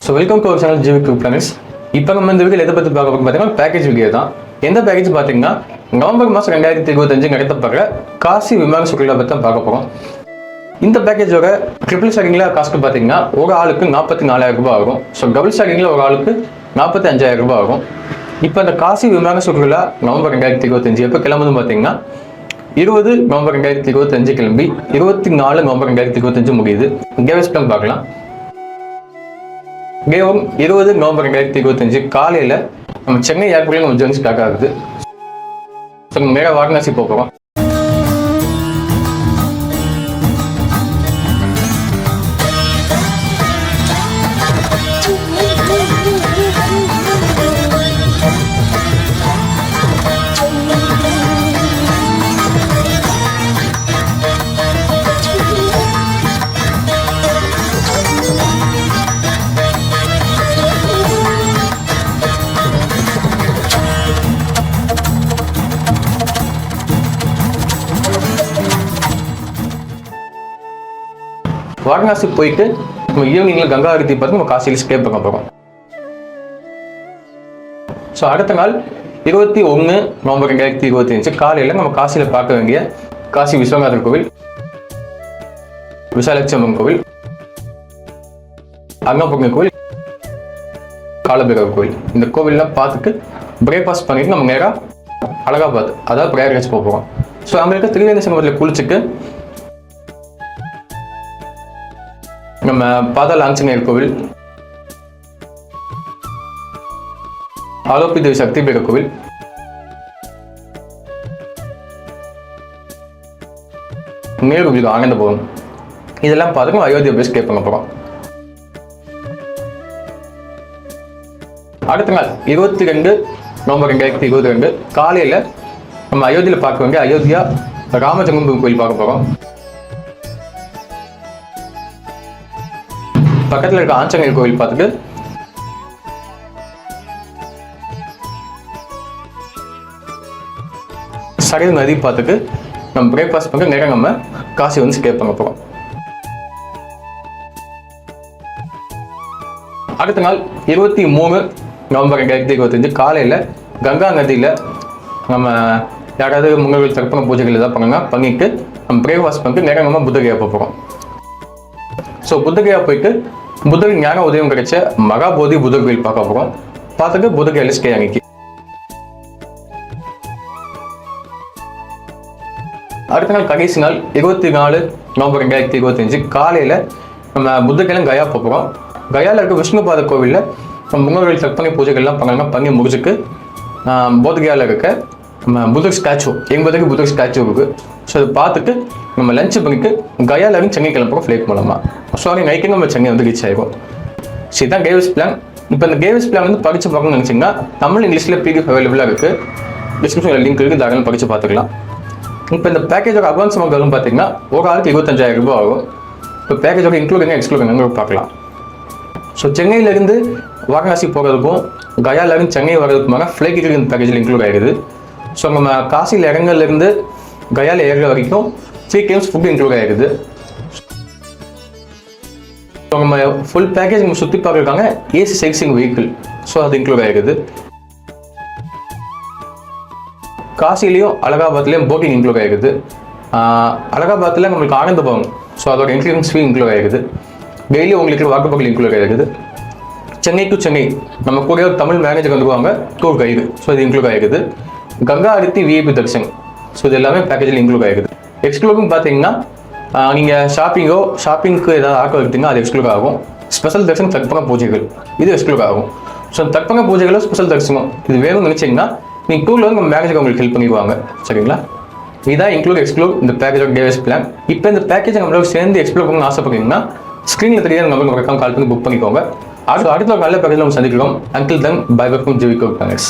So welcome to our channel Jivik planners. இப்போ நம்ம இந்த வீடியோவில் எதை பற்றி பார்க்க போகிறோம் பார்த்தீங்கன்னா பேக்கேஜ் வீடியோ தான். எந்த பேக்கேஜ் பார்த்தீங்கன்னா நவம்பர் மாதம் 2025 நடத்தப்படுற காசி விமான சுற்றுலா பற்றி தான் பார்க்க போகிறோம். இந்த பேக்கேஜோட ட்ரிபிள் ஸ்டாரிங்கில் காஸ்ட் பார்த்தீங்கன்னா ஒரு ஆளுக்கு 44,000 ரூபாய் ஆகும். ஸோ டபுள் ஸ்டாரிங்கில் ஒரு ஆளுக்கு 45,000 ரூபாய் ஆகும். இப்போ இந்த காசி விமான சுற்றுலா நவம்பர் 2025 எப்போ கிளம்புதுன்னு பார்த்தீங்கன்னா 20 நவம்பர் 2025 கிளம்பி 24 நவம்பர் 2025 முடியுது. கேவஸ் பிளான் பார்க்கலாம். 20 நவம்பர் 2025 காலையில் நம்ம சென்னை ஏர்போர்ட்ல நம்ம ஜர்னி ஸ்டார்ட் ஆகுது. ஸோ நம்ம மேலே வாரணாசி போகிறோம். வாரணாசி போயிட்டு நம்ம ஈவினிங்ல கங்கா ஆரத்தி பார்த்து நம்ம காசியில் ஸ்டே பண்ண போகிறோம். ஸோ அடுத்த நாள் 21 நவம்பர் 2025 காலையில் நம்ம காசியில் பார்க்க வேண்டிய காசி விஸ்வநாதர் கோவில், விசாலாட்சி அம்மன் கோவில், அன்னபூர்ணி கோவில், காலபைரவர் கோவில், இந்த கோவில்லாம் பார்த்துட்டு பிரேக்ஃபாஸ்ட் பண்ணிட்டு நம்ம நேராக அலகாபாத் அதாவது பிரயாகராஜ் போகிறோம். ஸோ அங்கே இருக்க திரிவேணி சங்கமத்தில் குளிச்சுட்டு நம்ம பாதாள ஆஞ்சநேயர் கோவில், ஆலோபி தேவி சக்தி பீட கோவில், மேலுவில் ஆனந்த பவன் இதெல்லாம் பார்த்துக்கணும். அயோத்தியா போய் ஸ்டே பண்ண போகிறோம். அடுத்த நாள் 22 நவம்பர் 2022 காலையில் நம்ம அயோத்தியில் பார்க்க வேண்டிய அயோத்தியா ராமஜென்மபூமி கோயில் பார்க்க போகிறோம். பக்கத்தில் இருக்க ஆஞ்சநேயர் கோவில் பார்த்துட்டு சரையு நதி பார்த்துட்டு நம்ம பிரேக்ஃபாஸ்ட் பண்ணி நேரம் நம்ம காசி வந்து ஸ்டே பண்ண போகிறோம். அடுத்த நாள் 23 நவம்பர் 2025 காலையில் கங்கா நதியில் நம்ம யாராவது முன்னோர்கள் தர்ப்பண பூஜைகள் ஏதாவது பண்ணிட்டு நம்ம பிரேக்ஃபாஸ்ட் பண்ணிட்டு நேரம் நம்ம புத்தகையா போகிறோம். ஸோ புத்தகையா போயிட்டு புத்தக ஞான உதயம் கிடைச்ச மகாபோதி புத்தர் கோயில் பார்க்க போகிறோம். பார்த்துட்டு புத்தகையில் ஸ்டே அன்னைக்கு. அடுத்த நாள் கடைசி நாள் 24 நவம்பர் 2025 காலையில் நம்ம புத்தகையிலும் கயா போகிறோம். கயாவில் இருக்க விஷ்ணுபாத கோவிலில் நம்ம முன்னோர்கள் தர்ப்பண பூஜைகள்லாம் பண்ணி முடிச்சுட்டு போதகையாவில் இருக்க நம்ம புத்தர் ஸ்டாச்சு, எங்கள் புத்தர் ஸ்டாச்சு இருக்குது. ஸோ அதை பார்த்துட்டு நம்ம லஞ்ச் பண்ணிட்டு கயாவிலேருந்து சென்னை கிளம்புறோம் ஃப்ளைட் மூலமாக. ஸோ அன்றைக்கி நைட்டு நம்ம சென்னை வந்து ரீச் ஆகிடும். ஸோ இதுதான் கேவிஸ் பிளான். இப்போ இந்த கேவிஸ் பிளான் வந்து படித்து பார்க்கணும்னு நினச்சிங்கன்னா தமிழ் இங்கிலீஷில் பிடிஎஃப் அவைலபிளாக இருக்குது. டிஸ்கிரிப்ஷனில் லிங்க் இருக்குது, தாராளமாக படித்து பார்த்துக்கலாம். இப்போ இந்த பேக்கேஜோட அட்வான்ஸ் அமௌண்ட் வரும்னு பார்த்தீங்கன்னா ஒரு ஆளுக்கு 25,000 ரூபாய் ஆகும். இப்போ பேக்கேஜோட இன்க்ளூடிங் எக்ஸ்க்ளூடிங் பார்க்கலாம். ஸோ சென்னையிலேருந்து வாரணாசி போகிறதுக்கும் கயாவிலேருந்து சென்னை வர்றதுக்குமான ஃப்ளைட் டிக்கெட் இந்த பேக்கேஜில் இன்க்ளூட் ஆகிடுது. ஸோ நம்ம காசியில் இறங்கலேருந்து கயாவில் ஏறுற வரைக்கும் 3 times ஃபுட் இன்க்ளூட் ஆகிடுது. ஸோ நம்ம ஃபுல் பேக்கேஜ் நம்ம சுற்றி பார்க்குறதுக்காங்க ஏசி சைட்ஸிங் வெஹிக்கிள், ஸோ அது இன்க்ளூட் ஆகிடுது. காசிலையும் அலகாபாத்லேயும் போட்டிங் இன்க்ளூட் ஆகிடுது. அலகாபாத்தில் நம்மளுக்கு ஆனந்த பவன், ஸோ அதோட என்ட்ரன்ஸ் ஃபீ இன்க்ளூட் ஆகிடுது. டெய்லி உங்களுக்கு வாட்டர் பாட்டில் இன்க்ளூட் ஆகிடுது. சென்னை டு சென்னை நம்ம கூட ஒரு தமிழ் மேனேஜர் வந்துருவாங்க, டூர் கைடு, ஸோ இது இன்க்ளூட் ஆகிடுது. கங்கா ஆரத்தி விஐபி தர்ஷன், ஸோ இது எல்லாமே பேக்கேஜில் இன்க்ளூட் ஆகிடுது. எக்ஸ்க்ளூடிங் பார்த்தீங்கன்னா நீங்கள் ஷாப்பிங்க்கு ஏதாவது ஆட்டோ எடுத்தீங்கன்னா அது எக்ஸ்க்ளூட் ஆகும். ஸ்பெஷல் தர்ஷன் தர்ப்பண பூஜைகள் இது எக்ஸ்க்ளூட் ஆகும். ஸோ தர்ப்பண பூஜைகளும் ஸ்பெஷல் தரிசனம் இது வேணும்னு நினச்சிங்கன்னா நீங்கள் டூரில் வந்து நம்ம மேனேஜர் உங்களுக்கு ஹெல்ப் பண்ணிடுவாங்க. சரிங்களா? இதான் எக்ஸ்க்ளூட் இந்த பேக்கேஜோட கேவிஸ் பிளான். இப்போ இந்த பேக்கேஜை நம்மளோட சேர்ந்து எக்ஸ்ப்ளோர் பண்ணணும்னு ஆசைப்படுறீங்கன்னா ஸ்க்ரீனில் தெரியாத நம்பருக்கு மறக்காம கால் பண்ணி புக் பண்ணிக்கோங்க. அடுத்த ஒரு நல்ல பேக்கேஜில் நம்ம சந்திக்கிறோம். Until then bye bye from Jivik planners.